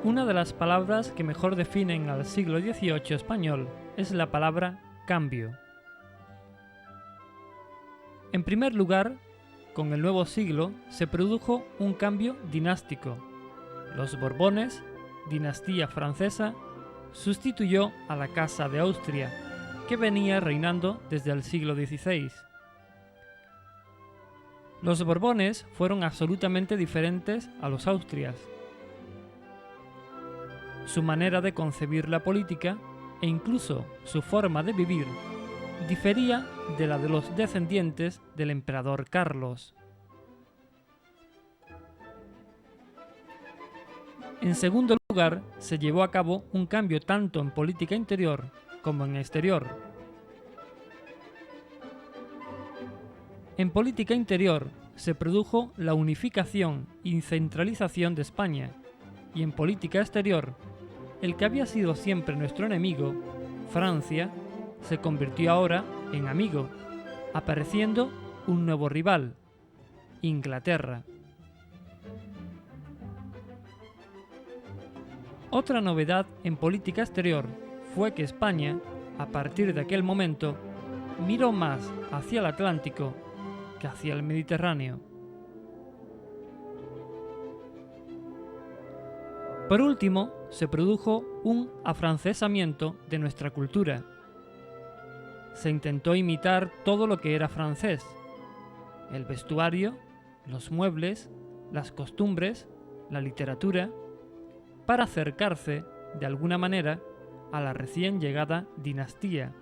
Una de las palabras que mejor definen al siglo XVIII español es la palabra cambio. En primer lugar, con el nuevo siglo se produjo un cambio dinástico. Los Borbones, dinastía francesa, sustituyó a la Casa de Austria, que venía reinando desde el siglo XVI. Los Borbones fueron absolutamente diferentes a los Austrias. Su manera de concebir la política e incluso su forma de vivir difería de la de los descendientes del emperador Carlos. En segundo lugar, se llevó a cabo un cambio tanto en política interior como en exterior. En política interior se produjo la unificación y centralización de España, y en política exterior, el que había sido siempre nuestro enemigo, Francia, se convirtió ahora en amigo, apareciendo un nuevo rival, Inglaterra. Otra novedad en política exterior fue que España, a partir de aquel momento, miró más hacia el Atlántico que hacia el Mediterráneo. Por último, se produjo un afrancesamiento de nuestra cultura. Se intentó imitar todo lo que era francés: el vestuario, los muebles, las costumbres, la literatura, para acercarse, de alguna manera, a la recién llegada dinastía.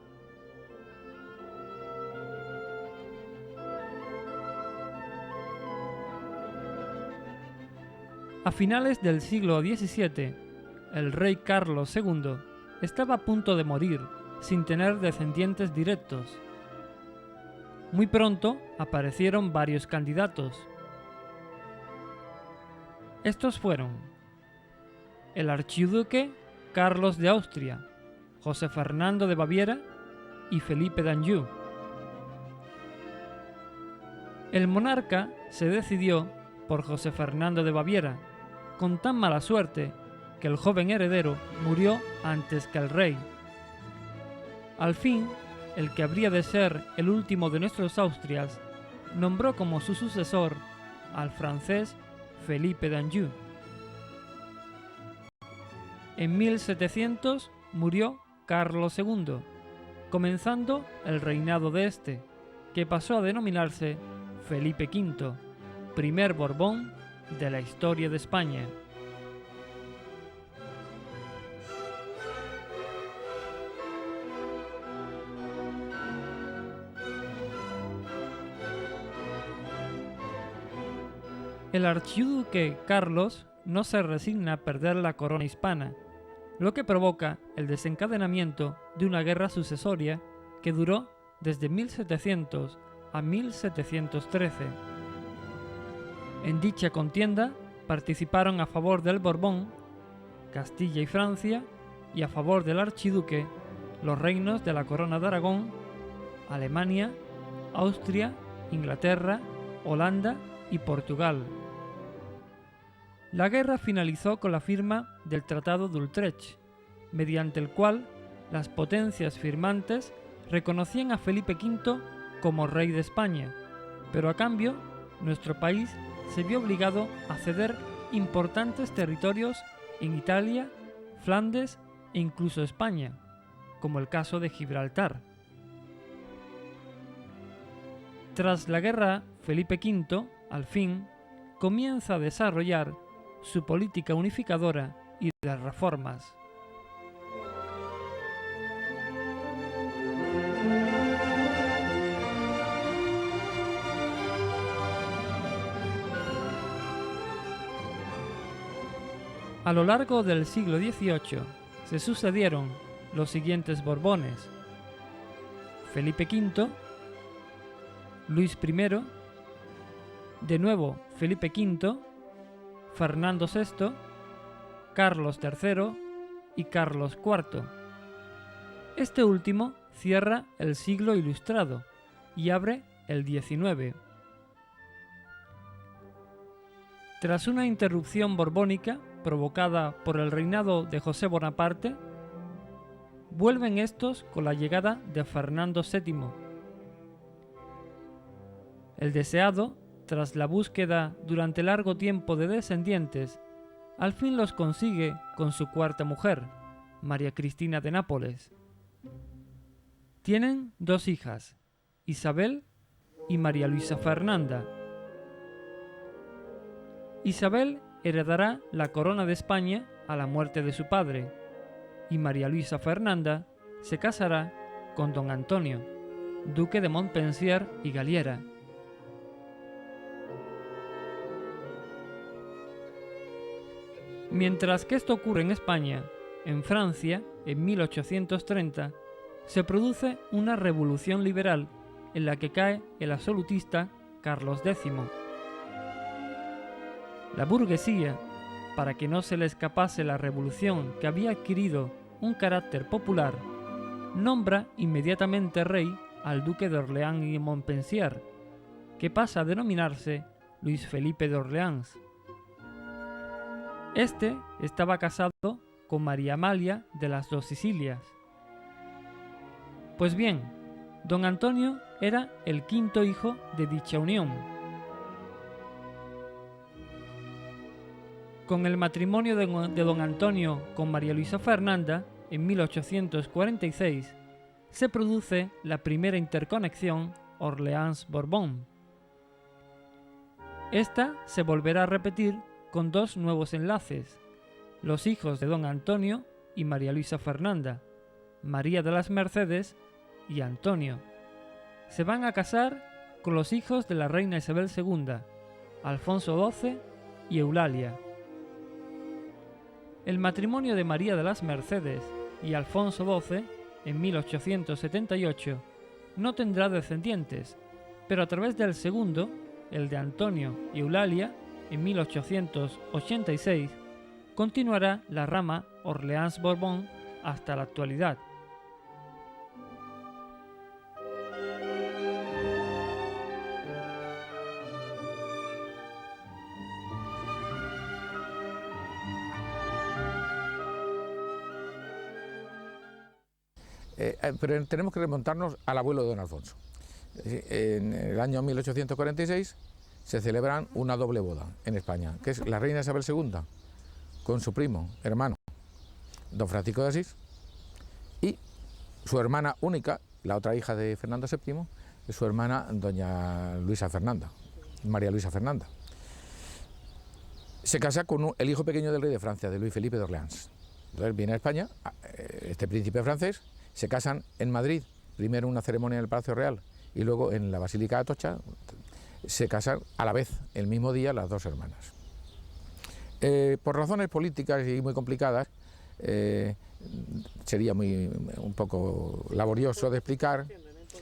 A finales del siglo XVII, el rey Carlos II estaba a punto de morir sin tener descendientes directos. Muy pronto aparecieron varios candidatos. Estos fueron el archiduque Carlos de Austria, José Fernando de Baviera y Felipe d'Anjou. El monarca se decidió por José Fernando de Baviera, con tan mala suerte que el joven heredero murió antes que el rey. Al fin, el que habría de ser el último de nuestros Austrias nombró como su sucesor al francés Felipe d'Anjou. En 1700 murió Carlos II, comenzando el reinado de este, que pasó a denominarse Felipe V, primer Borbón de la historia de España. El archiduque Carlos no se resigna a perder la corona hispana, lo que provoca el desencadenamiento de una guerra sucesoria que duró desde 1700 a 1713. En dicha contienda participaron a favor del Borbón, Castilla y Francia, y a favor del archiduque, los reinos de la Corona de Aragón, Alemania, Austria, Inglaterra, Holanda y Portugal. La guerra finalizó con la firma del Tratado de Utrecht, mediante el cual las potencias firmantes reconocían a Felipe V como rey de España, pero a cambio nuestro país se vio obligado a ceder importantes territorios en Italia, Flandes e incluso España, como el caso de Gibraltar. Tras la guerra, Felipe V, al fin, comienza a desarrollar su política unificadora y de reformas. A lo largo del siglo XVIII se sucedieron los siguientes Borbones: Felipe V, Luis I, de nuevo Felipe V, Fernando VI, Carlos III y Carlos IV. Este último cierra el siglo ilustrado y abre el XIX. Tras una interrupción borbónica provocada por el reinado de José Bonaparte, vuelven estos con la llegada de Fernando VII. El deseado, tras la búsqueda durante largo tiempo de descendientes, al fin los consigue con su cuarta mujer, María Cristina de Nápoles. Tienen 2 hijas, Isabel y María Luisa Fernanda. Isabel heredará la corona de España a la muerte de su padre, y María Luisa Fernanda se casará con don Antonio, duque de Montpensier y Galiera. Mientras que esto ocurre en España, en Francia, en 1830, se produce una revolución liberal en la que cae el absolutista Carlos X. La burguesía, para que no se le escapase la revolución que había adquirido un carácter popular, nombra inmediatamente rey al duque de Orleans y Montpensier, que pasa a denominarse Luis Felipe de Orleans. Este estaba casado con María Amalia de las 2 Sicilias. Pues bien, don Antonio era el 5º hijo de dicha unión. Con el matrimonio de don Antonio con María Luisa Fernanda, en 1846, se produce la primera interconexión Orleans-Borbón. Esta se volverá a repetir con 2 nuevos enlaces, los hijos de don Antonio y María Luisa Fernanda, María de las Mercedes y Antonio. Se van a casar con los hijos de la reina Isabel II, Alfonso XII y Eulalia. El matrimonio de María de las Mercedes y Alfonso XII, en 1878, no tendrá descendientes, pero a través del segundo, el de Antonio y Eulalia, en 1886, continuará la rama Orleans-Borbón hasta la actualidad. Pero tenemos que remontarnos al abuelo de don Alfonso. En el año 1846 se celebran una doble boda en España, que es la reina Isabel II con su primo, hermano, don Francisco de Asís, y su hermana única, la otra hija de Fernando VII, es su hermana doña Luisa Fernanda, María Luisa Fernanda. Se casa con el hijo pequeño del rey de Francia, de Luis Felipe de Orleans. Entonces viene a España, este príncipe francés, se casan en Madrid, primero una ceremonia en el Palacio Real y luego en la Basílica de Atocha, se casan a la vez, el mismo día, las 2 hermanas. Por razones políticas y muy complicadas, sería un poco laborioso de explicar,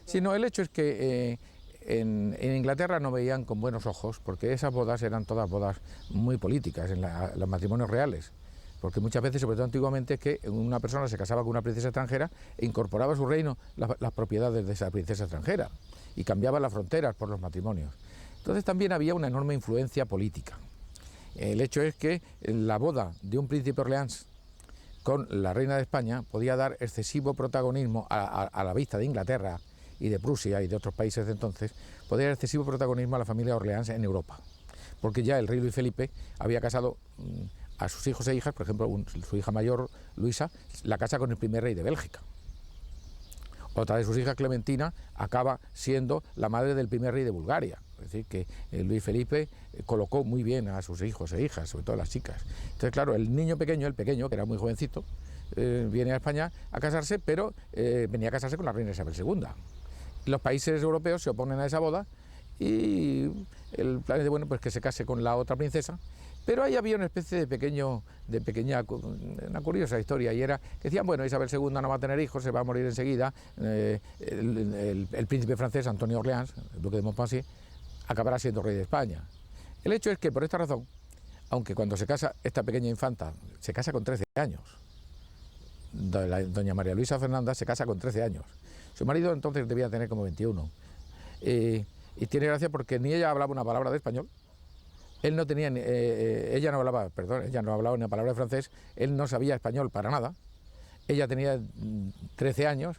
sino el hecho es que en Inglaterra no veían con buenos ojos, porque esas bodas eran todas bodas muy políticas, en los matrimonios reales. Porque muchas veces, sobre todo antiguamente, es que una persona se casaba con una princesa extranjera e incorporaba a su reino las propiedades de esa princesa extranjera y cambiaba las fronteras por los matrimonios. Entonces también había una enorme influencia política. El hecho es que la boda de un príncipe Orleans con la reina de España podía dar excesivo protagonismo a la vista de Inglaterra y de Prusia y de otros países de entonces, podía dar excesivo protagonismo a la familia Orleans en Europa, porque ya el rey Luis Felipe había casado a sus hijos e hijas, por ejemplo, su hija mayor, Luisa, la casa con el primer rey de Bélgica. Otra de sus hijas, Clementina, acaba siendo la madre del primer rey de Bulgaria. Es decir, que Luis Felipe colocó muy bien a sus hijos e hijas, sobre todo las chicas. Entonces, claro, el niño pequeño, que era muy jovencito, viene a España a casarse, pero venía a casarse con la reina Isabel II. Los países europeos se oponen a esa boda y el plan es de, bueno, pues que se case con la otra princesa. Pero ahí había una especie una curiosa historia, y era que decían, bueno, Isabel II no va a tener hijos, se va a morir enseguida, el príncipe francés, Antonio Orleans, el duque de Montpensier, acabará siendo rey de España. El hecho es que por esta razón, aunque cuando se casa esta pequeña infanta, se casa con 13 años, doña María Luisa Fernanda se casa con 13 años, su marido entonces debía tener como 21, y tiene gracia porque ni ella hablaba una palabra de español, Él no tenía, ella no hablaba, perdón, ella no hablaba una palabra de francés, él no sabía español para nada, ella tenía 13 años,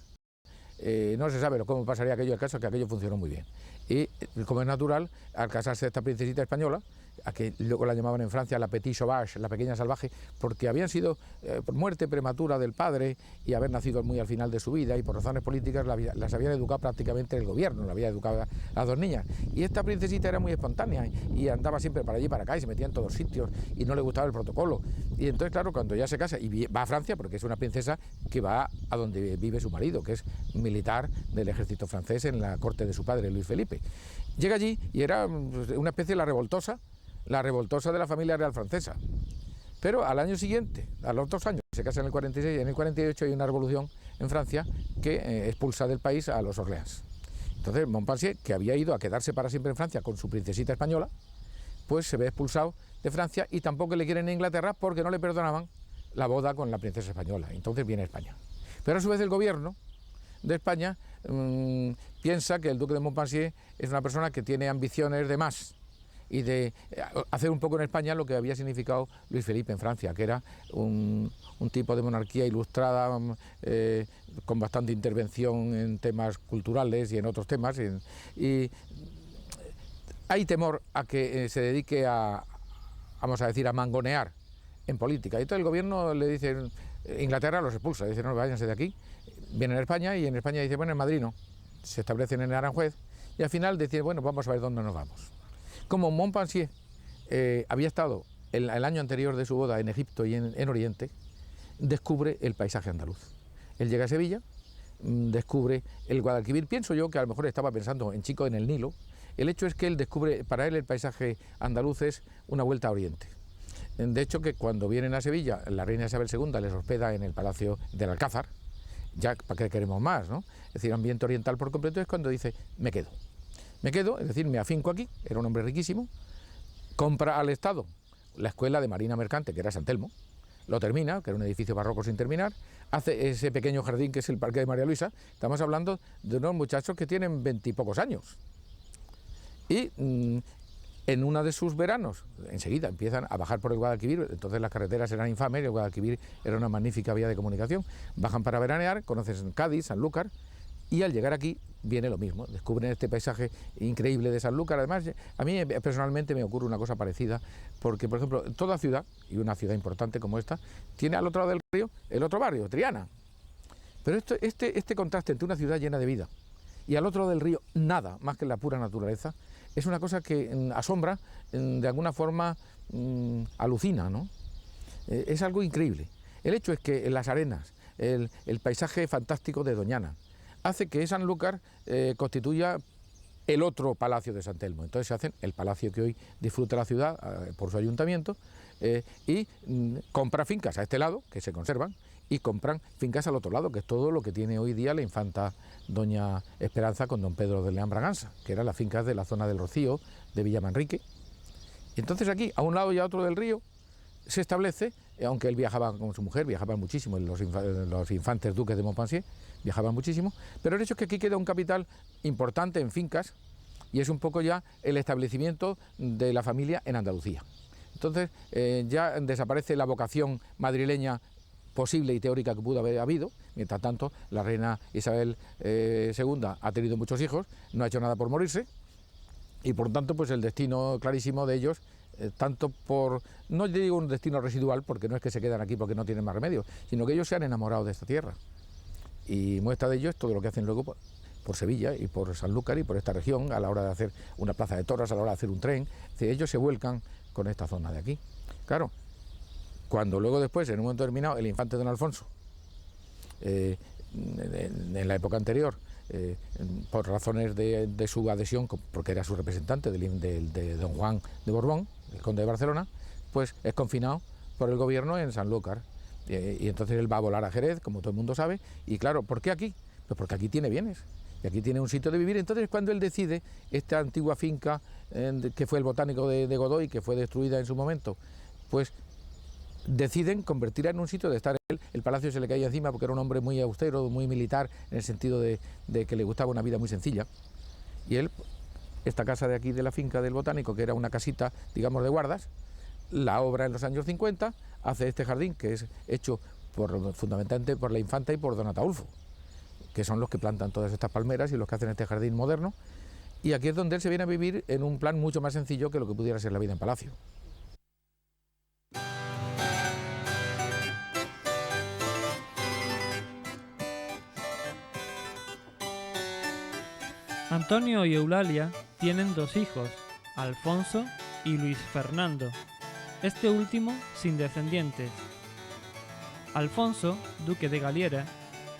no se sabe cómo pasaría aquello, el caso es que aquello funcionó muy bien. Y como es natural, al casarse esta princesita española, a que luego la llamaban en Francia la Petite Sauvage, la pequeña salvaje, porque habían sido por muerte prematura del padre y haber nacido muy al final de su vida y por razones políticas las habían educado prácticamente el gobierno, la había educado a las dos niñas. Y esta princesita era muy espontánea y andaba siempre para allí y para acá y se metía en todos sitios y no le gustaba el protocolo. Y entonces, claro, cuando ya se casa y va a Francia, porque es una princesa que va a donde vive su marido, que es militar del ejército francés en la corte de su padre, Luis Felipe. Llega allí y era una especie de la revoltosa de la familia real francesa. Pero al año siguiente, a los 2 años, se casa en el 46 y en el 48 hay una revolución en Francia que expulsa del país a los Orleans. Entonces Montpensier, que había ido a quedarse para siempre en Francia con su princesita española, pues se ve expulsado de Francia y tampoco le quieren en Inglaterra porque no le perdonaban la boda con la princesa española. Entonces viene a España. Pero a su vez el gobierno de España piensa que el duque de Montpensier es una persona que tiene ambiciones de más y de hacer un poco en España lo que había significado Luis Felipe en Francia, que era un tipo de monarquía ilustrada, con bastante intervención en temas culturales y en otros temas, y hay temor a que se dedique vamos a decir, a mangonear en política. Y entonces el gobierno le dice, Inglaterra los expulsa, dice, no, váyanse de aquí, vienen a España, y en España dice, bueno, en Madrid no, se establecen en Aranjuez, y al final decide, bueno, vamos a ver dónde nos vamos. Como Montpensier había estado el año anterior de su boda en Egipto y en Oriente, descubre el paisaje andaluz. Él llega a Sevilla, descubre el Guadalquivir, pienso yo que a lo mejor estaba pensando en Chico en el Nilo. El hecho es que él descubre, para él el paisaje andaluz es una vuelta a Oriente. De hecho, que cuando vienen a Sevilla, la reina Isabel II les hospeda en el Palacio del Alcázar, ya para qué queremos más, ¿no? Es decir, ambiente oriental por completo, es cuando dice, me quedo, es decir, me afinco aquí, era un hombre riquísimo, compra al Estado la escuela de Marina Mercante, que era San Telmo, lo termina, que era un edificio barroco sin terminar, hace ese pequeño jardín que es el Parque de María Luisa. Estamos hablando de unos muchachos que tienen 20 y pocos años. Y en uno de sus veranos, enseguida empiezan a bajar por el Guadalquivir, entonces las carreteras eran infames, el Guadalquivir era una magnífica vía de comunicación, bajan para veranear, conocen Cádiz, Sanlúcar, y al llegar aquí viene lo mismo, descubren este paisaje increíble de Sanlúcar. Además, a mí personalmente me ocurre una cosa parecida, porque, por ejemplo, toda ciudad, y una ciudad importante como esta, tiene al otro lado del río el otro barrio, Triana. Pero este contraste entre una ciudad llena de vida y al otro lado del río nada más que la pura naturaleza, es una cosa que asombra, de alguna forma alucina, ¿no? Es algo increíble. El hecho es que en las arenas, el paisaje fantástico de Doñana, hace que Sanlúcar constituya el otro palacio de San Telmo. Entonces se hacen el palacio que hoy disfruta la ciudad por su ayuntamiento, y compra fincas a este lado, que se conservan, y compran fincas al otro lado, que es todo lo que tiene hoy día la infanta doña Esperanza con don Pedro de León Braganza, que eran las fincas de la zona del Rocío, de Villamanrique. Y entonces aquí, a un lado y a otro del río, se establece, aunque él viajaba con su mujer, viajaban muchísimo, los infantes duques de Montpensier viajaban muchísimo, pero el hecho es que aquí queda un capital importante en fincas, y es un poco ya el establecimiento de la familia en Andalucía. Entonces ya desaparece la vocación madrileña posible y teórica que pudo haber habido. Mientras tanto, la reina Isabel II ha tenido muchos hijos, no ha hecho nada por morirse, y por tanto pues el destino clarísimo de ellos, tanto por, no digo un destino residual, porque no es que se quedan aquí porque no tienen más remedio, sino que ellos se han enamorado de esta tierra, y muestra de ello es todo lo que hacen luego por Sevilla y por Sanlúcar y por esta región, a la hora de hacer una plaza de toros, a la hora de hacer un tren. Es decir, ellos se vuelcan con esta zona de aquí. Claro, cuando luego después, en un momento determinado, el infante don Alfonso, en la época anterior, por razones de su adhesión, porque era su representante de don Juan de Borbón, el conde de Barcelona, pues es confinado por el gobierno en Sanlúcar, y entonces él va a volar a Jerez, como todo el mundo sabe. Y claro, ¿por qué aquí? Pues porque aquí tiene bienes, y aquí tiene un sitio de vivir. Entonces cuando él decide, esta antigua finca que fue el botánico de Godoy, que fue destruida en su momento, pues deciden convertirla en un sitio de estar él. El palacio se le caía encima porque era un hombre muy austero, muy militar, en el sentido de que le gustaba una vida muy sencilla, y él esta casa de aquí de la finca del Botánico, que era una casita, digamos, de guardas, la obra en los años 50, hace este jardín que es hecho fundamentalmente por la Infanta y por don Ataulfo, que son los que plantan todas estas palmeras y los que hacen este jardín moderno, y aquí es donde él se viene a vivir en un plan mucho más sencillo que lo que pudiera ser la vida en palacio. Antonio y Eulalia tienen 2 hijos, Alfonso y Luis Fernando, este último sin descendientes. Alfonso, duque de Galiera,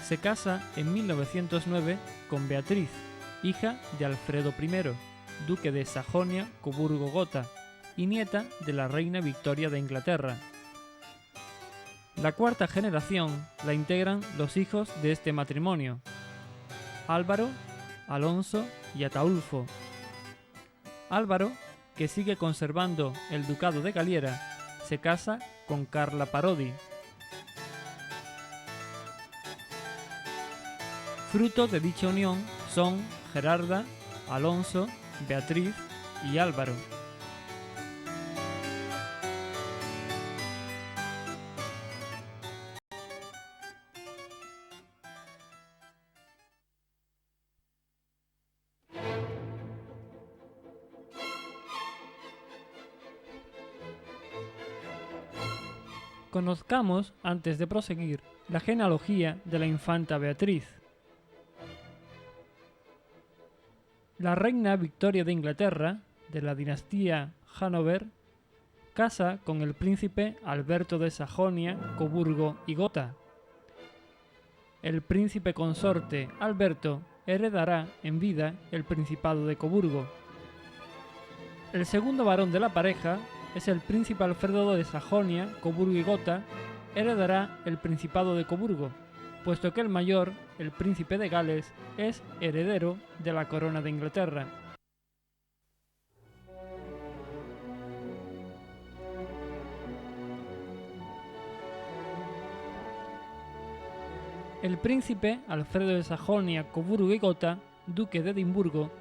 se casa en 1909 con Beatriz, hija de Alfredo I, duque de Sajonia-Coburgo-Gotha y nieta de la reina Victoria de Inglaterra. La 4ª generación la integran los hijos de este matrimonio: Álvaro, Alonso y Ataulfo. Álvaro, que sigue conservando el ducado de Galiera, se casa con Carla Parodi. Fruto de dicha unión son Gerarda, Alonso, Beatriz y Álvaro. Conozcamos, antes de proseguir, la genealogía de la infanta Beatriz. La reina Victoria de Inglaterra, de la dinastía Hannover, casa con el príncipe Alberto de Sajonia, Coburgo y Gotha. El príncipe consorte Alberto heredará en vida el principado de Coburgo. El segundo varón de la pareja es el príncipe Alfredo de Sajonia, Coburgo y Gotha, heredará el principado de Coburgo, puesto que el mayor, el príncipe de Gales, es heredero de la corona de Inglaterra. El príncipe Alfredo de Sajonia, Coburgo y Gotha, duque de Edimburgo,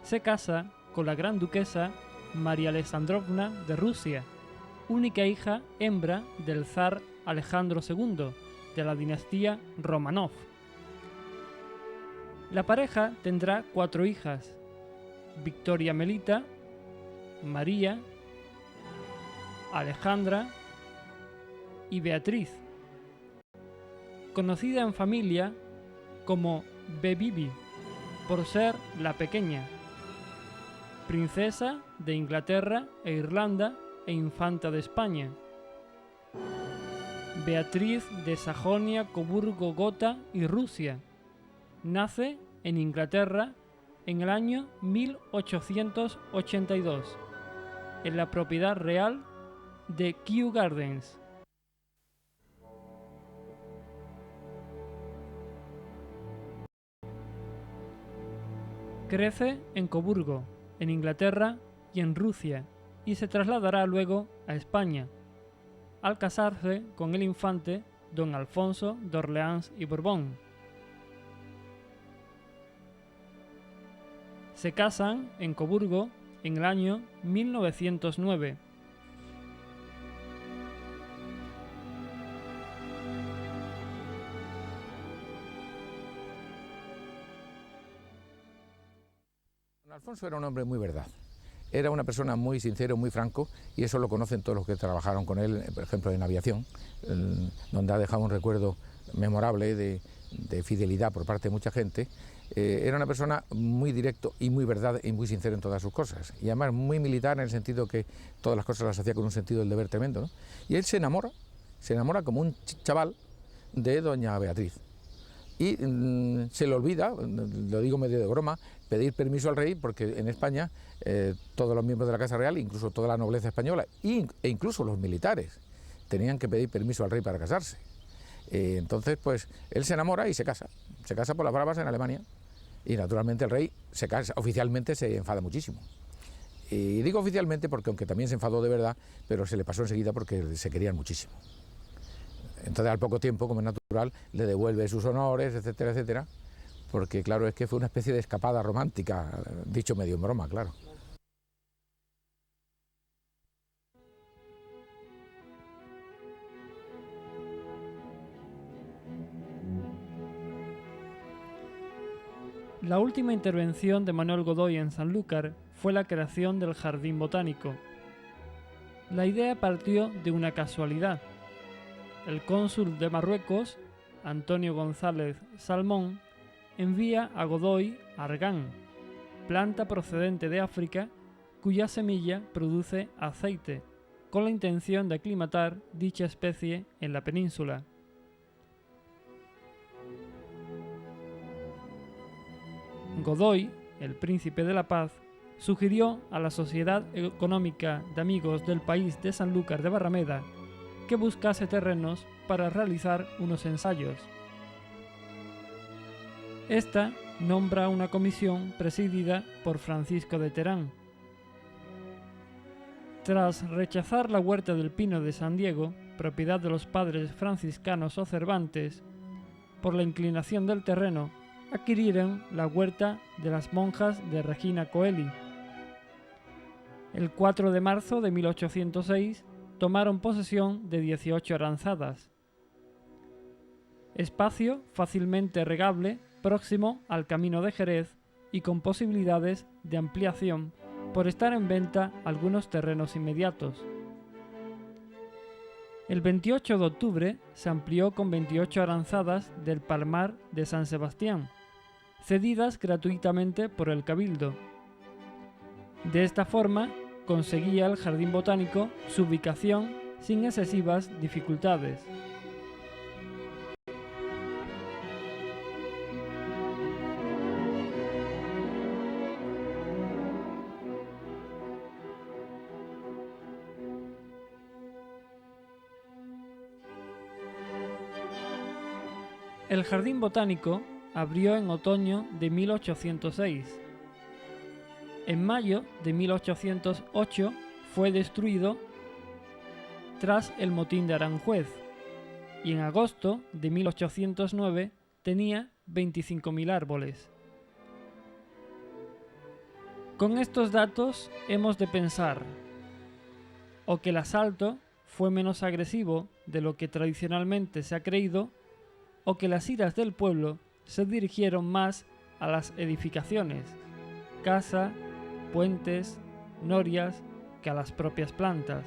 se casa con la gran duquesa María Alexandrovna de Rusia, única hija hembra del zar Alejandro II, de la dinastía Romanov. La pareja tendrá 4 hijas: Victoria Melita, María, Alejandra y Beatriz, conocida en familia como Bebibi, por ser la pequeña, princesa de Inglaterra e Irlanda e infanta de España. Beatriz de Sajonia, Coburgo, Gotha y Rusia. Nace en Inglaterra en el año 1882, en la propiedad real de Kew Gardens. Crece en Coburgo, en Inglaterra y en Rusia, y se trasladará luego a España, al casarse con el infante don Alfonso de Orleans y Borbón. Se casan en Coburgo en el año 1909. Alfonso era un hombre muy verdad. Era una persona muy sincero, muy franco, y eso lo conocen todos los que trabajaron con él, por ejemplo, en aviación, donde ha dejado un recuerdo memorable de fidelidad por parte de mucha gente. Era una persona muy directo y muy verdad y muy sincero en todas sus cosas, y además muy militar en el sentido que todas las cosas las hacía con un sentido del deber tremendo, ¿no? Y él se enamora como un chaval de doña Beatriz. Y se le olvida, lo digo medio de broma, pedir permiso al rey, porque en España todos los miembros de la Casa Real, incluso toda la nobleza española e incluso los militares, tenían que pedir permiso al rey para casarse. Entonces, pues, él se enamora y se casa por las bravas en Alemania, y naturalmente el rey se casa, oficialmente se enfada muchísimo. Y digo oficialmente porque, aunque también se enfadó de verdad, pero se le pasó enseguida porque se querían muchísimo. Entonces, al poco tiempo, como es natural, le devuelve sus honores, etcétera, etcétera, porque claro, es que fue una especie de escapada romántica, dicho medio en broma, claro. La última intervención de Manuel Godoy en Sanlúcar fue la creación del Jardín Botánico. La idea partió de una casualidad. El cónsul de Marruecos, Antonio González Salmón, envía a Godoy argán, planta procedente de África, cuya semilla produce aceite, con la intención de aclimatar dicha especie en la península. Godoy, el príncipe de la paz, sugirió a la Sociedad Económica de Amigos del País de Sanlúcar de Barrameda que buscase terrenos para realizar unos ensayos. Esta nombra una comisión presidida por Francisco de Terán. Tras rechazar la huerta del Pino de San Diego, propiedad de los padres franciscanos o Cervantes, por la inclinación del terreno, adquirieron la huerta de las monjas de Regina Coeli. El 4 de marzo de 1806 tomaron posesión de 18 aranzadas. Espacio fácilmente regable, próximo al camino de Jerez y con posibilidades de ampliación por estar en venta algunos terrenos inmediatos. El 28 de octubre se amplió con 28 aranzadas del Palmar de San Sebastián, cedidas gratuitamente por el Cabildo. De esta forma, conseguía el Jardín Botánico su ubicación sin excesivas dificultades. El Jardín Botánico abrió en otoño de 1806. En mayo de 1808 fue destruido tras el motín de Aranjuez y en agosto de 1809 tenía 25.000 árboles. Con estos datos hemos de pensar o que el asalto fue menos agresivo de lo que tradicionalmente se ha creído, o que las iras del pueblo se dirigieron más a las edificaciones, casa, puentes, norias, que a las propias plantas.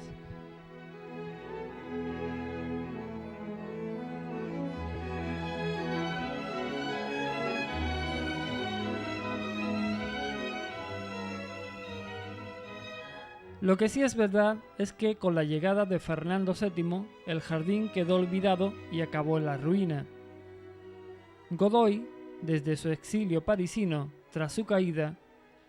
Lo que sí es verdad es que con la llegada de Fernando VII el jardín quedó olvidado y acabó en la ruina. Godoy, desde su exilio parisino tras su caída,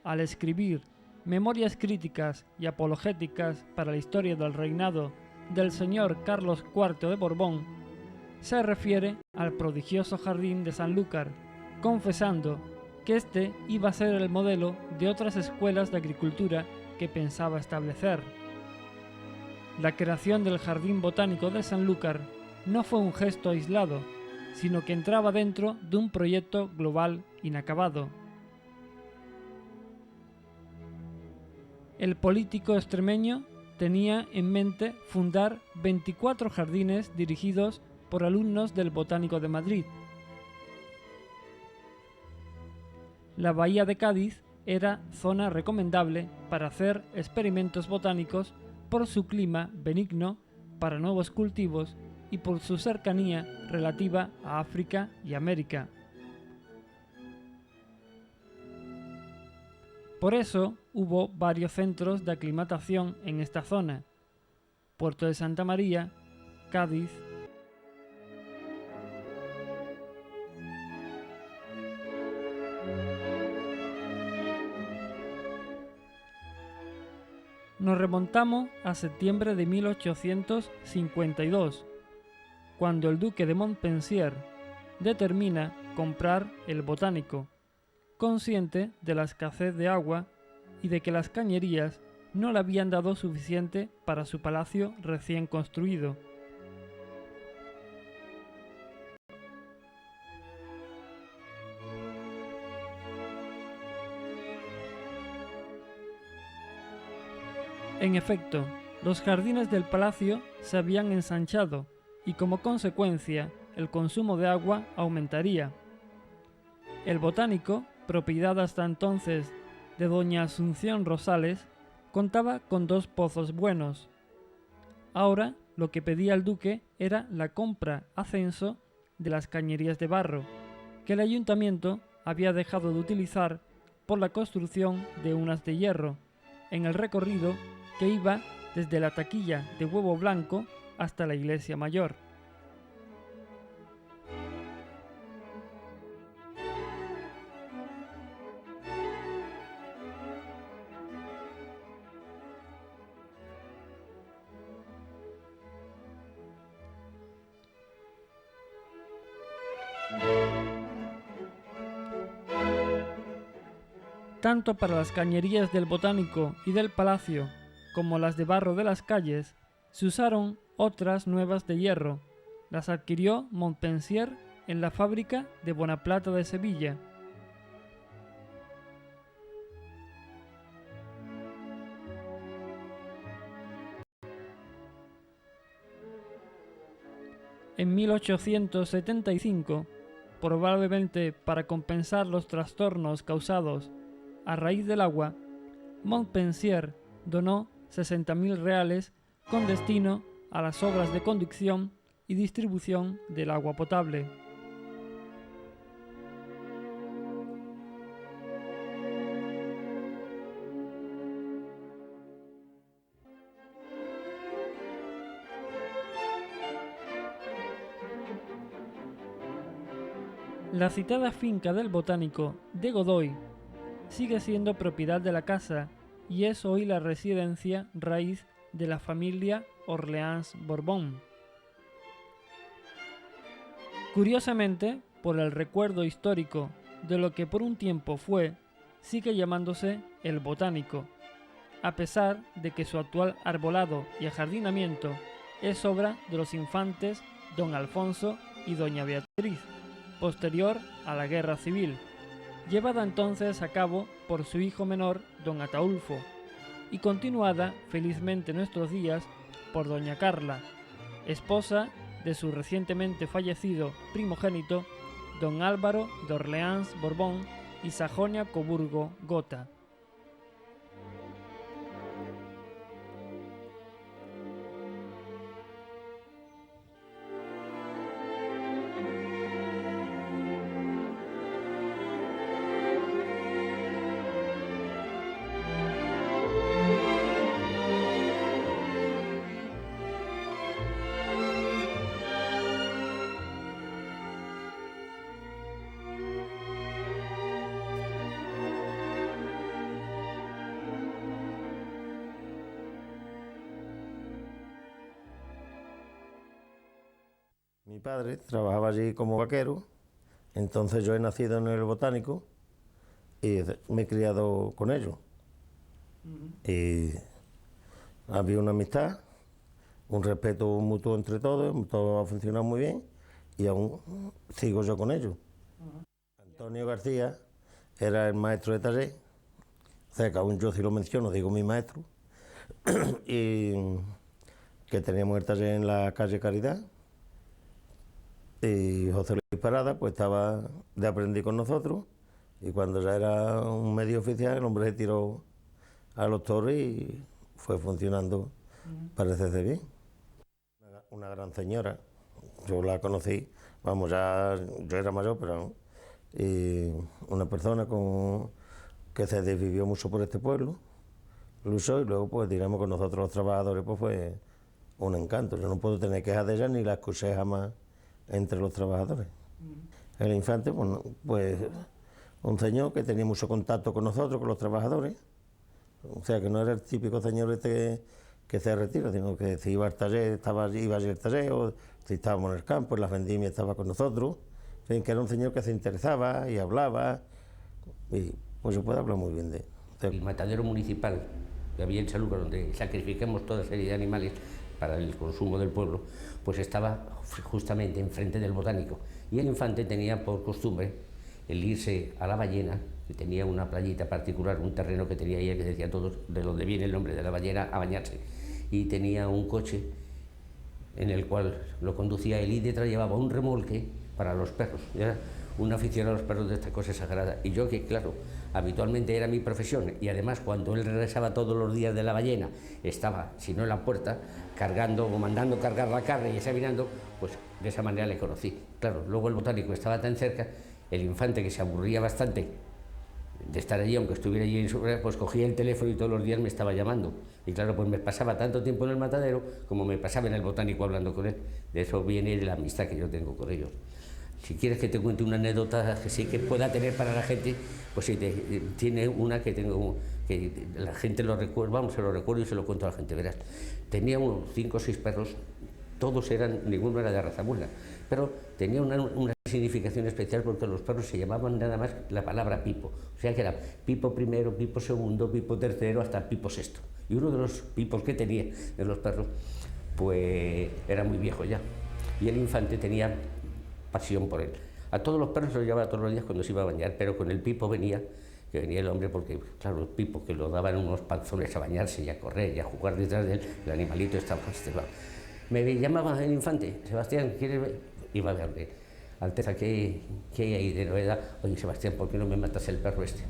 al escribir memorias críticas y apologéticas para la historia del reinado del señor Carlos IV de Borbón, se refiere al prodigioso jardín de Sanlúcar, confesando que este iba a ser el modelo de otras escuelas de agricultura que pensaba establecer. La creación del Jardín Botánico de Sanlúcar no fue un gesto aislado, sino que entraba dentro de un proyecto global inacabado. El político extremeño tenía en mente fundar 24 jardines dirigidos por alumnos del Botánico de Madrid. La bahía de Cádiz era zona recomendable para hacer experimentos botánicos por su clima benigno para nuevos cultivos y por su cercanía relativa a África y América. Por eso hubo varios centros de aclimatación en esta zona: Puerto de Santa María, Cádiz. Nos remontamos a septiembre de 1852, cuando el duque de Montpensier determina comprar el Botánico, consciente de la escasez de agua y de que las cañerías no le habían dado suficiente para su palacio recién construido. En efecto, los jardines del palacio se habían ensanchado y como consecuencia el consumo de agua aumentaría. El Botánico, propiedad hasta entonces de doña Asunción Rosales, contaba con 2 pozos buenos. Ahora lo que pedía el duque era la compra a censo de las cañerías de barro, que el ayuntamiento había dejado de utilizar por la construcción de unas de hierro, en el recorrido que iba desde la taquilla de Huevo Blanco hasta la iglesia mayor. Tanto para las cañerías del Botánico y del Palacio como las de barro de las calles, se usaron otras nuevas de hierro. Las adquirió Montpensier en la fábrica de Bonaplata de Sevilla. En 1875, probablemente para compensar los trastornos causados a raíz del agua, Montpensier donó 60.000 reales con destino a las obras de conducción y distribución del agua potable. La citada finca del Botánico de Godoy sigue siendo propiedad de la casa y es hoy la residencia raíz de la familia Orleans-Borbón. Curiosamente, por el recuerdo histórico de lo que por un tiempo fue, sigue llamándose el Botánico, a pesar de que su actual arbolado y ajardinamiento es obra de los infantes don Alfonso y doña Beatriz, posterior a la Guerra Civil, llevada entonces a cabo por su hijo menor, don Ataulfo, y continuada felizmente en nuestros días por doña Carla, esposa de su recientemente fallecido primogénito, don Álvaro de Orleans-Borbón y Sajonia-Coburgo-Gotha. Mi padre trabajaba allí como vaquero, entonces yo he nacido en el Botánico y me he criado con ellos. Y había una amistad, un respeto mutuo entre todos, todo ha funcionado muy bien y aún sigo yo con ellos. Antonio García era el maestro de taller, o sea que aún yo si lo menciono digo mi maestro, y que teníamos el taller en la calle Caridad. Y José Luis Parada pues estaba de aprendiz con nosotros y cuando ya era un medio oficial el hombre se tiró a los toros y fue funcionando, parece ser bien. Una gran señora, yo la conocí, vamos, ya yo era mayor, pero y una persona que se desvivió mucho por este pueblo, luchó y luego pues digamos con nosotros los trabajadores pues fue un encanto. Yo no puedo tener quejas de ella ni la escuché jamás entre los trabajadores. El infante, bueno, pues un señor que tenía mucho contacto con nosotros, con los trabajadores, o sea que no era el típico señor este que se retira, sino que si iba al taller, iba allí al taller, o si estábamos en el campo, en las vendimias estaba con nosotros, en fin, que era un señor que se interesaba y hablaba, y pues se puede hablar muy bien de él. El matadero municipal que había en Sanlúcar, donde sacrificamos toda serie de animales para el consumo del pueblo, pues estaba justamente enfrente del Botánico. Y el infante tenía por costumbre el irse a La Ballena, que tenía una playita particular, un terreno que tenía ahí, que decía todos de donde viene el nombre de La Ballena, a bañarse. Y tenía un coche en el cual lo conducía él y detrás llevaba un remolque para los perros. Era un aficionado a los perros de esta cosa sagrada. Y yo, que claro, habitualmente era mi profesión, y además cuando él regresaba todos los días de La Ballena, estaba, si no en la puerta, cargando o mandando cargar la carne y examinando, pues de esa manera le conocí. Claro, luego el botánico estaba tan cerca, el infante, que se aburría bastante de estar allí, aunque estuviera allí en su, pues cogía el teléfono y todos los días me estaba llamando. Y claro, pues me pasaba tanto tiempo en el matadero como me pasaba en el botánico hablando con él. De eso viene de la amistad que yo tengo con ellos. Si quieres que te cuente una anécdota que sí que pueda tener para la gente, pues sí, tiene una que tengo, que la gente lo recuerda, vamos, se lo recuerdo y se lo cuento a la gente, verás. Tenía unos 5 o 6 perros, todos eran, ninguno era de raza buena, pero tenía una significación especial porque los perros se llamaban nada más la palabra Pipo, o sea que era Pipo primero, Pipo segundo, Pipo tercero, hasta Pipo sexto. Y uno de los pipos que tenía de los perros, pues era muy viejo ya, y el infante tenía pasión por él. A todos los perros se los llevaba todos los días cuando se iba a bañar, pero con el Pipo venía, que venía el hombre, porque claro, el Pipo, que lo daban unos panzones a bañarse y a correr y a jugar detrás de él, el animalito estaba estresado. Me llamaba el infante: Sebastián, ¿quieres ver? Iba a verle: Alteza, ¿qué hay de novedad? Oye, Sebastián, ¿por qué no me matas el perro este?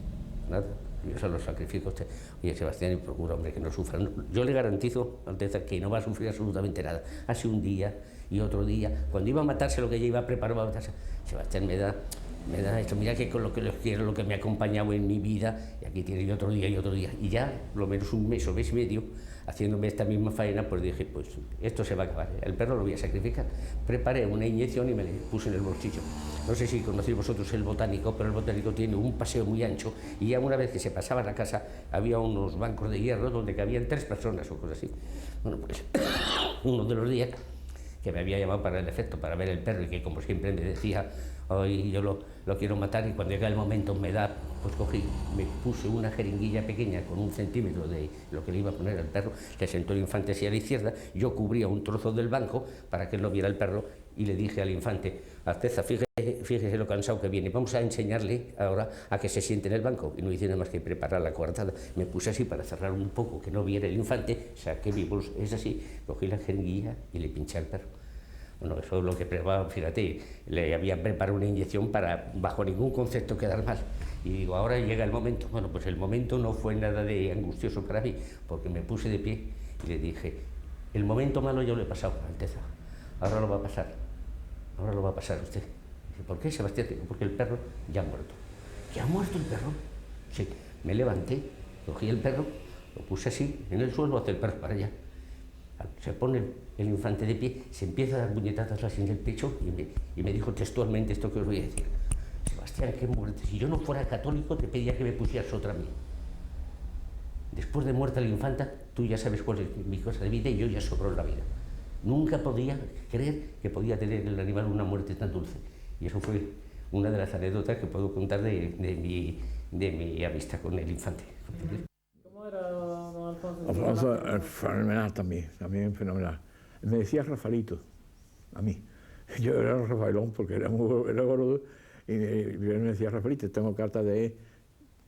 Nada, yo se lo sacrifico a usted. Oye, Sebastián, y procura, hombre, que no sufra. Yo le garantizo, Alteza, que no va a sufrir absolutamente nada. Hace un día y otro día, cuando iba a matarse, lo que ya iba a preparar para matarse, Sebastián, me da esto, mira que con lo que les quiero, lo que me ha acompañado en mi vida, y aquí tiene y otro día y otro día. Y ya, lo menos un mes o mes y medio, haciéndome esta misma faena, pues dije, pues esto se va a acabar, el perro lo voy a sacrificar. Preparé una inyección y me la puse en el bolsillo. No sé si conocéis vosotros el botánico, pero el botánico tiene un paseo muy ancho, y ya una vez que se pasaba a la casa, había unos bancos de hierro donde cabían 3 personas o cosas así. Bueno, pues uno de los días que me había llamado para el efecto, para ver el perro, y que como siempre me decía, hoy yo lo quiero matar, y cuando llega el momento me da, pues cogí, me puse una jeringuilla pequeña con 1 centímetro de lo que le iba a poner al perro, le sentó el infante así a la izquierda, yo cubría un trozo del banco para que él no viera el perro, y le dije al infante: Alteza, fíjese lo cansado que viene, vamos a enseñarle ahora a que se siente en el banco. Y no hice nada más que preparar la coartada. Me puse así para cerrar un poco, que no viera el infante, saqué mi bolso, es así, cogí la jeringuilla y le pinché al perro. Bueno, eso es lo que preparaba, fíjate, le había preparado una inyección para, bajo ningún concepto, quedar mal. Y digo, ahora llega el momento. Bueno, pues el momento no fue nada de angustioso para mí, porque me puse de pie y le dije: el momento malo yo lo he pasado, Alteza, ahora lo va a pasar, ahora lo va a pasar usted. Dice: ¿por qué, Sebastián? Digo: porque el perro ya ha muerto. ¿Ya ha muerto el perro? Sí. Me levanté, cogí el perro, lo puse así en el suelo, hacia el perro para allá. Se pone el infante de pie, se empieza a dar puñetazos así en el pecho, y me dijo textualmente esto que os voy a decir: Sebastián, qué muerte, si yo no fuera católico te pedía que me pusieras otra a mí. Después de muerta la infanta, tú ya sabes cuál es mi cosa de vida, y yo ya sobró la vida. Nunca podía creer que podía tener el animal una muerte tan dulce. Y eso fue una de las anécdotas que puedo contar de mi amistad con el infante. ¿Cómo era don Alfonso? Alfonso, fenomenal también fenomenal. Me decía Rafaelito, a mí. Yo era Rafaelón porque era gordo, y él me decía: Rafaelito, tengo carta de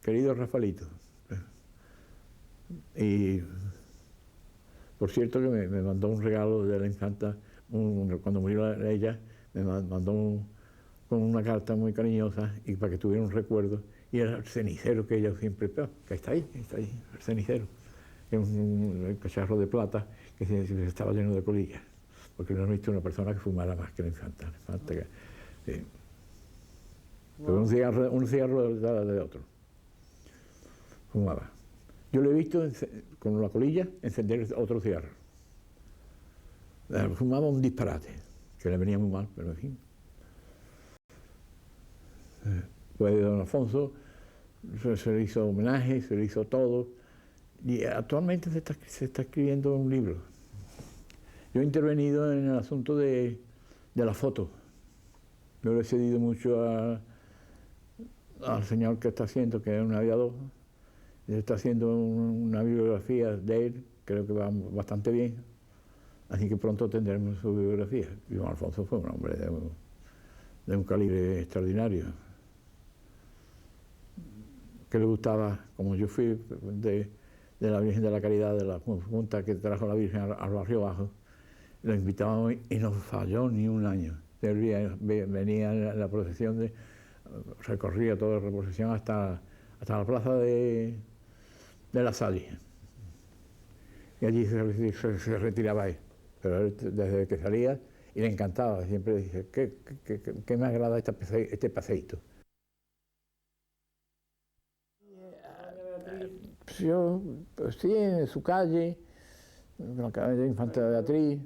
querido Rafaelito. Y por cierto que me mandó un regalo de la infanta, cuando murió ella, me mandó con una carta muy cariñosa, y para que tuviera un recuerdo, y era el cenicero que ella siempre, que está ahí, el cenicero, que es un cacharro de plata que estaba lleno de colillas, porque no he visto una persona que fumara más que la infanta. Sí. Pero un cigarro de otro, fumaba. Yo lo he visto con la colilla encender otro cigarro. Fumaba un disparate, que le venía muy mal, pero en fin. Pues don Alfonso se le hizo homenaje, se le hizo todo, y actualmente se está escribiendo un libro. Yo he intervenido en el asunto de la foto. Yo le he cedido mucho al señor que está haciendo, que es un aviador. Está haciendo una bibliografía de él, creo que va bastante bien, así que pronto tendremos su bibliografía. Y don Alfonso fue un hombre de un calibre extraordinario. que le gustaba, como yo fui de la Virgen de la Caridad, de la Junta que trajo la Virgen al barrio bajo, lo invitábamos y no falló ni un año. Él venía en la procesión, recorría toda la procesión hasta la plaza de la Salle. Y allí se retiraba él. Pero él, desde que salía, y le encantaba, siempre dice, ¿qué me agrada este paseíto? Yo, pues sí, en su calle, la calle de Infanta Beatriz,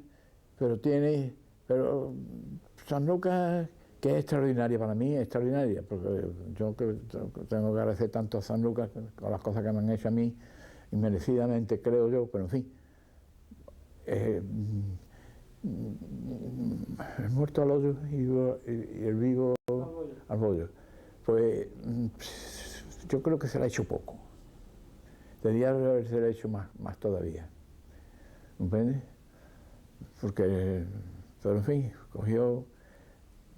pero San Lucas, que es extraordinaria para mí, es extraordinaria, porque yo que tengo que agradecer tanto a San Lucas con las cosas que me han hecho a mí, inmerecidamente creo yo, pero en fin, el muerto al hoyo y el vivo al bollo. Pues yo creo que se le ha hecho poco. Debería haberse hecho más todavía. ¿Comprendes? Porque, pero en fin, cogió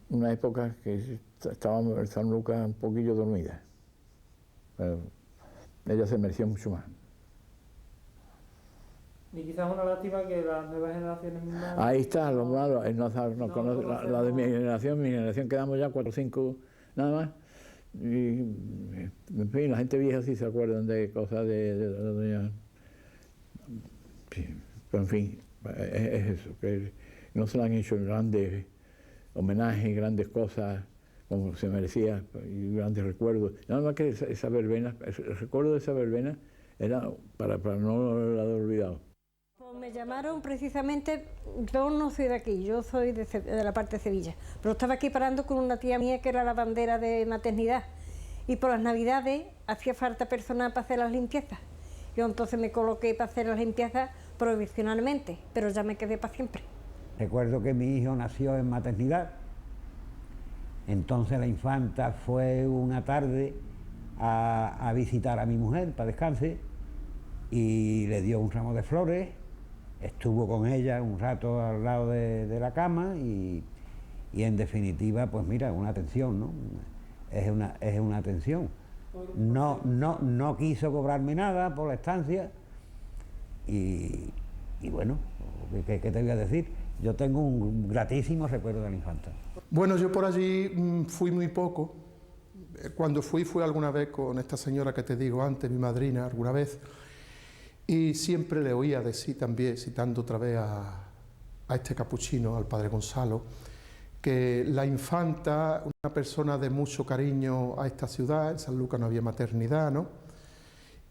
una época que estaba en San Lucas un poquillo dormida. Pero ella se mereció mucho más. Y quizás una lástima que las nuevas generaciones mismas... Ahí está lo malo, no conoce la de mi generación quedamos ya 4 o 5 nada más. Y, en fin, la gente vieja sí se acuerdan de cosas de la doña... Sí, pero en fin, es eso, que no se le han hecho grandes homenajes, grandes cosas como se merecía, y grandes recuerdos. Nada más que esa verbena, el recuerdo de esa verbena era para no haberla olvidado. Me llamaron precisamente, yo no soy de aquí, yo soy de la parte de Sevilla, pero estaba aquí parando con una tía mía que era la bandera de maternidad y por las navidades hacía falta personal para hacer las limpiezas. Yo entonces me coloqué para hacer las limpiezas provisionalmente, pero ya me quedé para siempre. Recuerdo que mi hijo nació en maternidad, entonces la infanta fue una tarde a visitar a mi mujer para descanse y le dio un ramo de flores. Estuvo con ella un rato al lado de la cama y en definitiva, pues mira, una atención, ¿no? Es una atención. No quiso cobrarme nada por la estancia y bueno, ¿qué te voy a decir? Yo tengo un gratísimo recuerdo de la infanta. Bueno, yo por allí fui muy poco. Cuando fui alguna vez con esta señora que te digo antes, mi madrina, alguna vez. Y siempre le oía decir también, citando otra vez a este capuchino, al padre Gonzalo, que la infanta, una persona de mucho cariño a esta ciudad, en San Lucas no había maternidad, ¿no?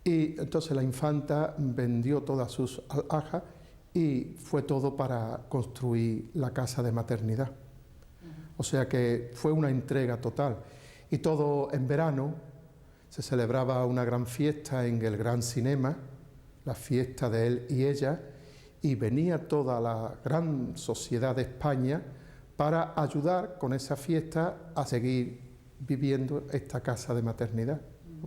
Y entonces la infanta vendió todas sus alhajas y fue todo para construir la casa de maternidad. O sea que fue una entrega total. Y todo en verano se celebraba una gran fiesta en el Gran Cinema, la fiesta de él y ella, y venía toda la gran sociedad de España para ayudar con esa fiesta a seguir viviendo esta casa de maternidad.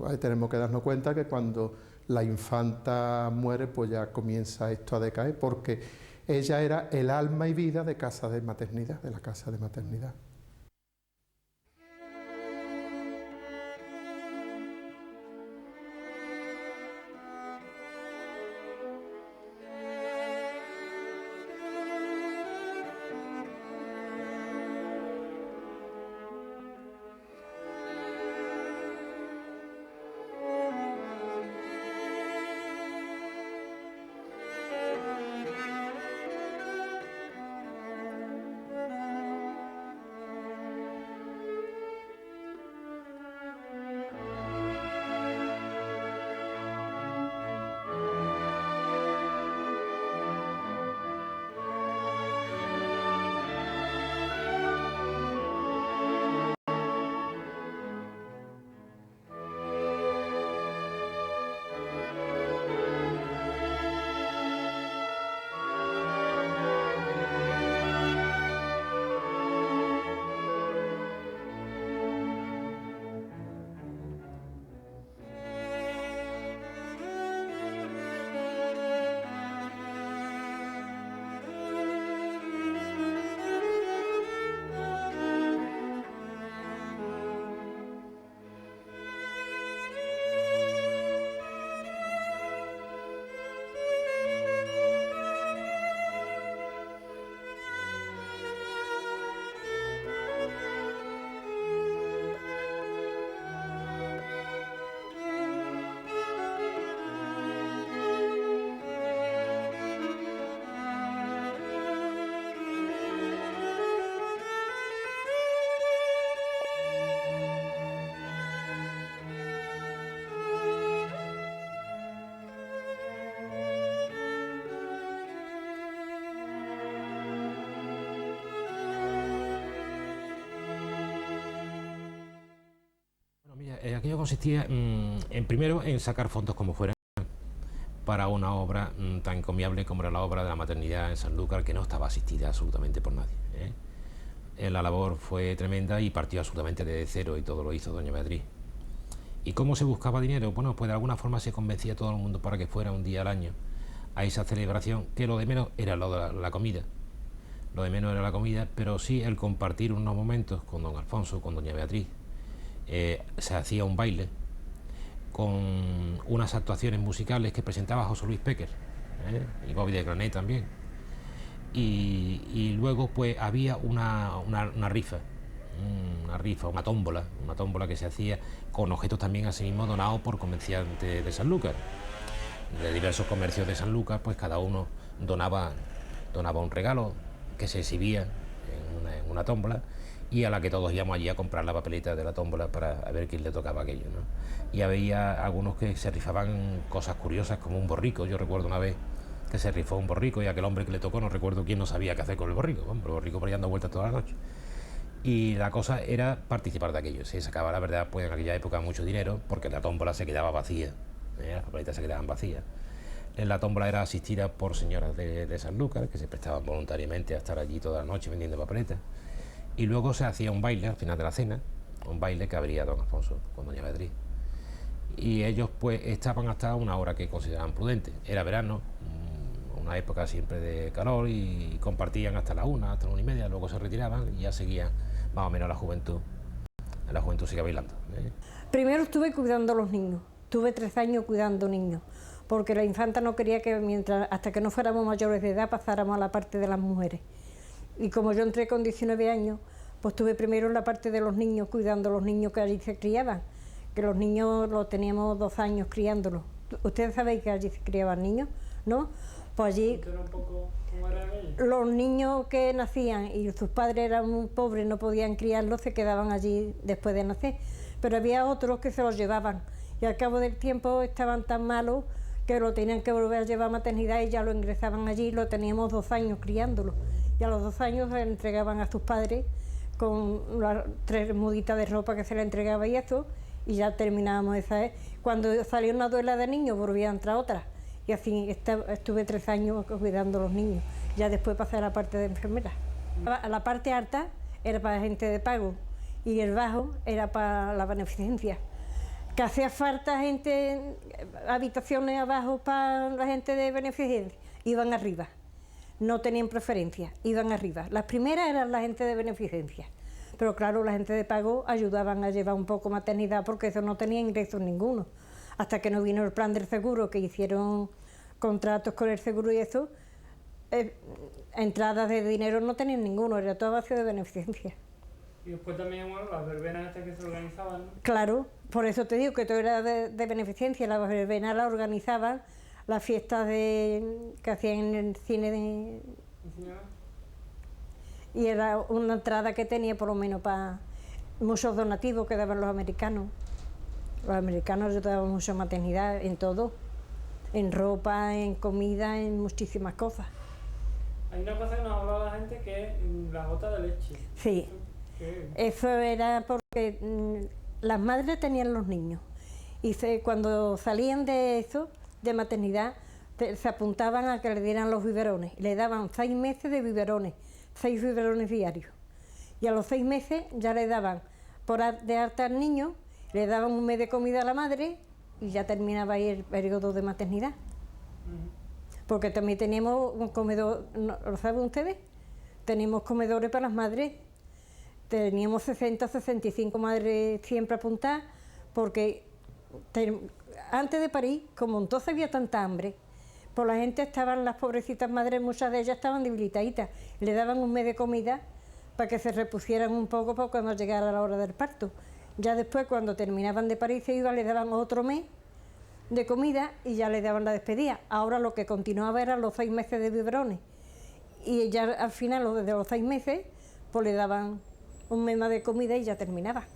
Ahí tenemos que darnos cuenta que cuando la infanta muere, pues ya comienza esto a decaer, porque ella era el alma y vida de casa de maternidad, de la casa de maternidad. aquello consistía primero en sacar fondos como fuera para una obra tan encomiable como era la obra de la maternidad en Sanlúcar, que no estaba asistida absolutamente por nadie. La labor fue tremenda y partió absolutamente desde cero, y todo lo hizo doña Beatriz. ¿Y cómo se buscaba dinero? Bueno, pues de alguna forma se convencía a todo el mundo para que fuera un día al año a esa celebración, que lo de menos era la comida. Lo de menos era la comida, pero sí el compartir unos momentos con don Alfonso, con doña Beatriz. Se hacía un baile con unas actuaciones musicales que presentaba José Luis Péquer, y Bobby de Granet también. Y luego pues había una rifa, una tómbola que se hacía con objetos también asimismo donados por comerciantes de Sanlúcar. De diversos comercios de Sanlúcar, pues cada uno donaba un regalo que se exhibía en una tómbola, y a la que todos íbamos allí a comprar la papeleta de la tómbola para ver quién le tocaba aquello, ¿no? Y había algunos que se rifaban cosas curiosas, como un borrico. Yo recuerdo una vez que se rifó un borrico, y aquel hombre que le tocó, no recuerdo quién, no sabía qué hacer con el borrico. Bueno, el borrico por ahí dando vueltas toda la noche. Y la cosa era participar de aquello. Se sacaba, la verdad, pues en aquella época mucho dinero, porque la tómbola se quedaba vacía, las papeletas se quedaban vacías. La tómbola era asistida por señoras de Sanlúcar, que se prestaban voluntariamente a estar allí toda la noche vendiendo papeletas. Y luego se hacía un baile al final de la cena, un baile que abría don Alfonso con doña Beatriz. Y ellos pues estaban hasta una hora que consideraban prudente. Era verano, una época siempre de calor, y compartían hasta la 1, hasta la 1:30, luego se retiraban y ya seguía más o menos la juventud sigue bailando. Primero estuve cuidando a los niños, tuve 3 años cuidando niños, porque la infanta no quería que hasta que no fuéramos mayores de edad pasáramos a la parte de las mujeres. Y como yo entré con 19 años, pues estuve primero en la parte de los niños, cuidando a los niños que allí se criaban, que los niños los teníamos 2 años criándolos. ¿Ustedes sabéis que allí se criaban niños? ¿No? Pues allí Un poco cómo era aquello. los niños que nacían y sus padres eran muy pobres, no podían criarlos, se quedaban allí después de nacer. Pero había otros que se los llevaban, y al cabo del tiempo estaban tan malos que lo tenían que volver a llevar a maternidad, y ya lo ingresaban allí, lo teníamos 2 años criándolo. Y a los 2 años se le entregaban a sus padres con las 3 muditas de ropa que se le entregaba y eso, y ya terminábamos esa. Cuando salió una duela de niños volvía a entrar otra, y así estuve 3 años cuidando a los niños. Ya después pasé a la parte de enfermera. A la parte alta era para gente de pago, y el bajo era para la beneficencia. Que hacía falta gente, habitaciones abajo para la gente de beneficencia, iban arriba. No tenían preferencia, iban arriba. Las primeras eran la gente de beneficencia, pero claro, la gente de pago ayudaban a llevar un poco maternidad, porque eso no tenía ingresos ninguno. Hasta que no vino el plan del seguro, que hicieron contratos con el seguro y eso, entradas de dinero no tenían ninguno, era todo a base de beneficencia. Y después también, bueno, las verbenas estas que se organizaban, ¿no? Claro, por eso te digo que todo era de beneficencia. Las verbenas las organizaban, las fiestas que hacían en el cine y era una entrada que tenía por lo menos para muchos donativos que daban los americanos. Los americanos ayudaban mucho en maternidad, en todo, en ropa, en comida, en muchísimas cosas. Hay una cosa que nos hablaba la gente, que es la gota de leche. Sí, eso era porque las madres tenían los niños, y cuando salían de eso, de maternidad, se apuntaban a que le dieran los biberones, y le daban 6 meses de biberones, 6 biberones diarios, y a los 6 meses ya le daban de alta al niño, le daban 1 mes de comida a la madre, y ya terminaba ahí el periodo de maternidad. Porque también teníamos un comedor, ¿lo saben ustedes? Teníamos comedores para las madres, teníamos 60, 65 madres siempre apuntadas, porque antes de parir, como entonces había tanta hambre, pues la gente estaban, las pobrecitas madres, muchas de ellas estaban debilitaditas, le daban 1 mes de comida para que se repusieran un poco para cuando llegara la hora del parto. Ya después, cuando terminaban de parir, le daban otro mes de comida y ya le daban la despedida. Ahora lo que continuaba eran los 6 meses de biberones, y ya al final, desde los 6 meses, pues le daban 1 mes más de comida y ya terminaba.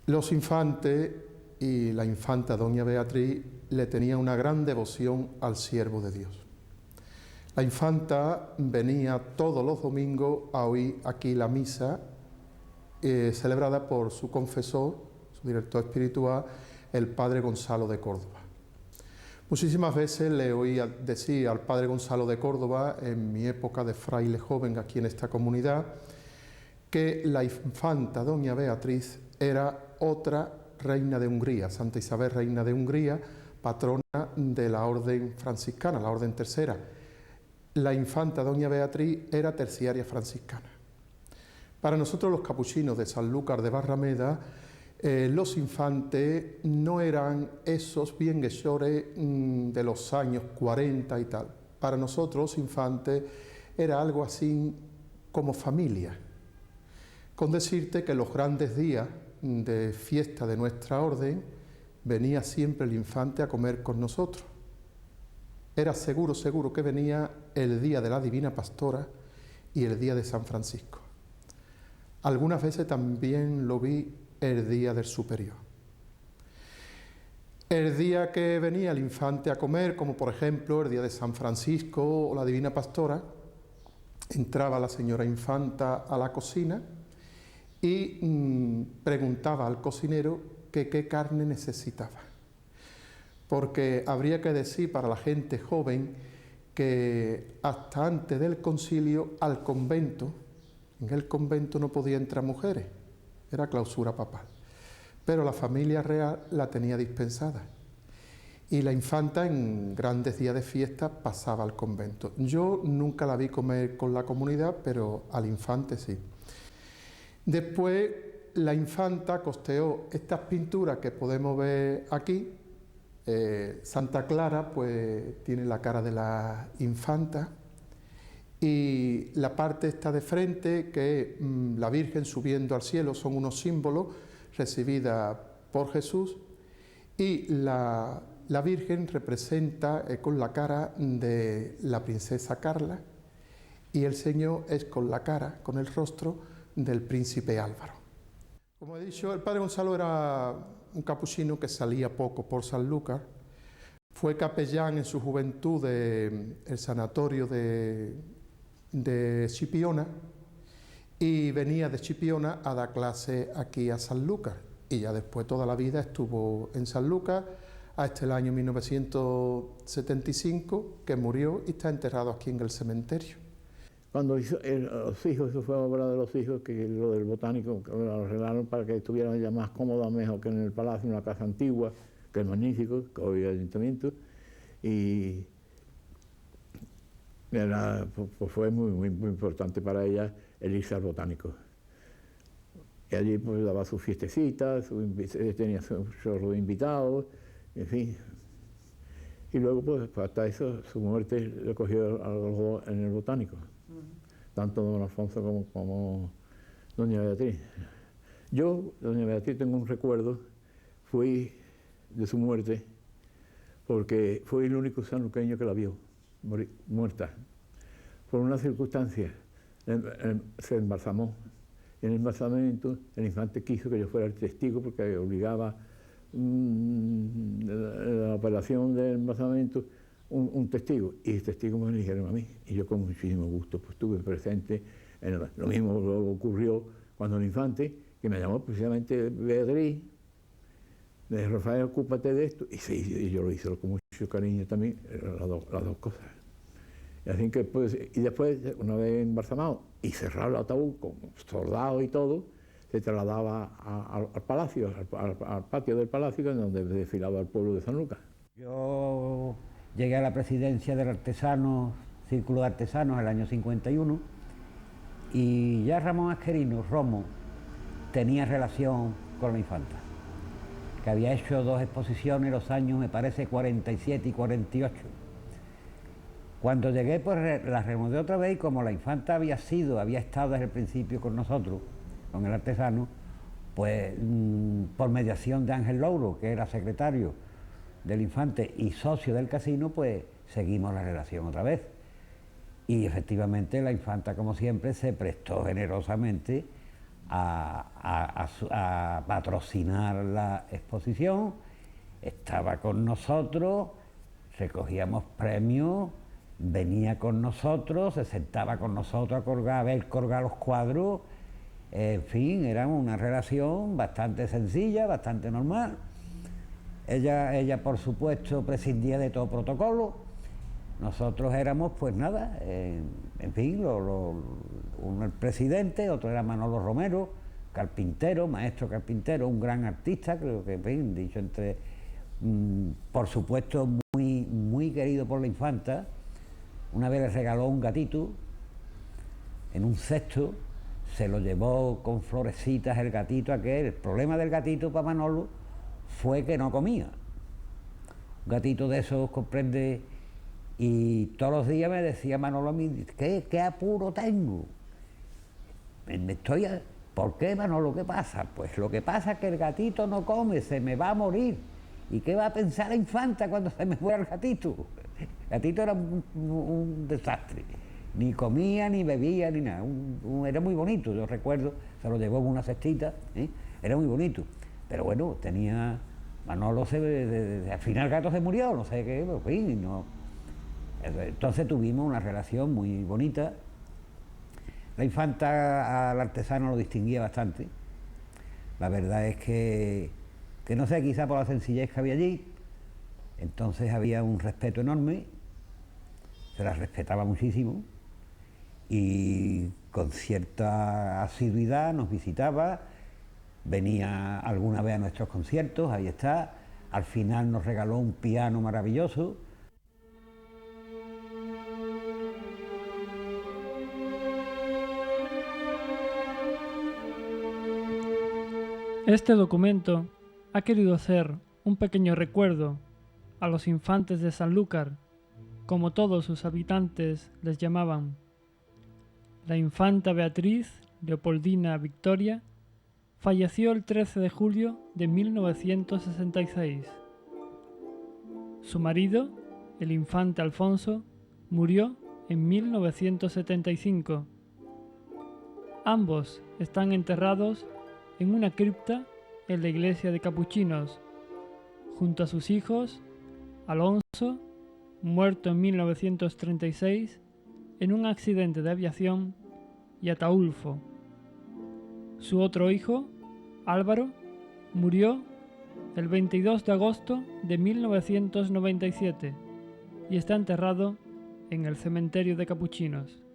Los infantes y la infanta doña Beatriz le tenían una gran devoción al siervo de Dios. La infanta venía todos los domingos a oír aquí la misa celebrada por su confesor, su director espiritual, el padre Gonzalo de Córdoba. Muchísimas veces le oía decir al padre Gonzalo de Córdoba, en mi época de fraile joven aquí en esta comunidad, que la infanta doña Beatriz era otra reina de Hungría, Santa Isabel, reina de Hungría, patrona de la orden franciscana, la orden tercera. La infanta doña Beatriz era terciaria franciscana. Para nosotros los capuchinos de Sanlúcar de Barrameda, los infantes no eran esos bienhechores de los años 40 y tal. Para nosotros los infantes era algo así como familia. Con decirte que los grandes días de fiesta de nuestra orden venía siempre el infante a comer con nosotros. Era seguro que venía el día de la Divina Pastora y el día de San Francisco. Algunas veces también lo vi el día del Superior. El día que venía el infante a comer, como por ejemplo el día de San Francisco o la Divina Pastora, entraba la señora infanta a la cocina y preguntaba al cocinero que qué carne necesitaba. Porque habría que decir para la gente joven que hasta antes del concilio al convento, en el convento no podía entrar mujeres, era clausura papal, pero la familia real la tenía dispensada y la infanta en grandes días de fiesta pasaba al convento. Yo nunca la vi comer con la comunidad, pero al infante sí. Después la infanta costeó estas pinturas que podemos ver aquí. Santa Clara pues tiene la cara de la infanta y la parte esta de frente, que es la Virgen subiendo al cielo, son unos símbolos recibida por Jesús, y la Virgen representa con la cara de la princesa Carla y el Señor es con la cara, con el rostro del príncipe Álvaro. Como he dicho, el padre Gonzalo era un capuchino que salía poco por Sanlúcar, fue capellán en su juventud del sanatorio de Chipiona y venía de Chipiona a dar clase aquí a Sanlúcar y ya después toda la vida estuvo en Sanlúcar hasta el año 1975 que murió y está enterrado aquí en el cementerio. Cuando hizo los hijos, eso fue obra de los hijos, que lo del botánico que lo arreglaron para que estuvieran ya más cómodos, mejor que en el palacio, en una casa antigua, que es magnífico, que hoy es el ayuntamiento, y era, pues fue muy importante para ella el irse al botánico. Y allí pues daba sus fiestecitas, tenía su chorro de invitados, en fin. Y luego pues hasta eso, su muerte le cogió a los dos en el botánico. Tanto don Alfonso como doña Beatriz. Yo, doña Beatriz, tengo un recuerdo, fui de su muerte, porque fui el único sanluqueño que la vio muerta. Por una circunstancia, se embalsamó. Y en el embalsamiento, el infante quiso que yo fuera el testigo, porque obligaba la operación del embalsamento un testigo, y el testigo me eligieron a mí, y yo con muchísimo gusto pues estuve presente. Lo mismo ocurrió cuando el infante, que me llamó precisamente Beatriz, me dijo: Rafael, ocúpate de esto, y sí, y yo lo hice con mucho cariño también, las dos cosas. Y así que pues, y después, una vez embalsamado y cerrado el ataúd con soldados y todo, se trasladaba al palacio, al patio del palacio, donde desfilaba el pueblo de Sanlúcar. Yo llegué a la presidencia del Círculo de Artesanos, el año 51, y ya Ramón Asquerino, Romo, tenía relación con la infanta, que había hecho 2 exposiciones en los años, me parece, 47 y 48. Cuando llegué, pues la remonté otra vez, y como la infanta había estado desde el principio con nosotros, con el artesano, pues por mediación de Ángel Louro, que era secretario del infante y socio del casino, pues seguimos la relación otra vez. Y efectivamente la infanta, como siempre, se prestó generosamente a patrocinar la exposición, estaba con nosotros, recogíamos premios, venía con nosotros, se sentaba con nosotros a ver colgar los cuadros, en fin, era una relación bastante sencilla, bastante normal. Ella por supuesto prescindía de todo protocolo, nosotros éramos pues nada, en fin, uno el presidente, otro era Manolo Romero, carpintero, maestro carpintero, un gran artista, creo que, en fin, dicho entre, por supuesto muy querido por la infanta. Una vez le regaló un gatito en un cesto, se lo llevó con florecitas el gatito aquel. El problema del gatito para Manolo fue que no comía. Un gatito de esos, comprende, y todos los días me decía Manolo a mí, ¿qué apuro tengo? ¿Por qué, Manolo? ¿Qué pasa? Pues lo que pasa es que el gatito no come, se me va a morir. ¿Y qué va a pensar la infanta cuando se me muera el gatito? El gatito era un desastre. Ni comía, ni bebía, ni nada. Era muy bonito, yo recuerdo, se lo llevó en una cestita, era muy bonito. Pero bueno, Manolo al final el gato se murió, no sé qué, en fin, no. Entonces tuvimos una relación muy bonita. La infanta al artesano lo distinguía bastante. La verdad es que no sé, quizá por la sencillez que había allí, entonces había un respeto enorme, se la respetaba muchísimo y con cierta asiduidad nos visitaba, venía alguna vez a nuestros conciertos, ahí está, al final nos regaló un piano maravilloso. Este documento ha querido hacer un pequeño recuerdo a los infantes de Sanlúcar, como todos sus habitantes les llamaban. La infanta Beatriz Leopoldina Victoria falleció el 13 de julio de 1966. Su marido, el infante Alfonso, murió en 1975. Ambos están enterrados en una cripta en la iglesia de Capuchinos, junto a sus hijos, Alonso, muerto en 1936 en un accidente de aviación, y Ataulfo. Su otro hijo, Álvaro, murió el 22 de agosto de 1997 y está enterrado en el cementerio de Capuchinos.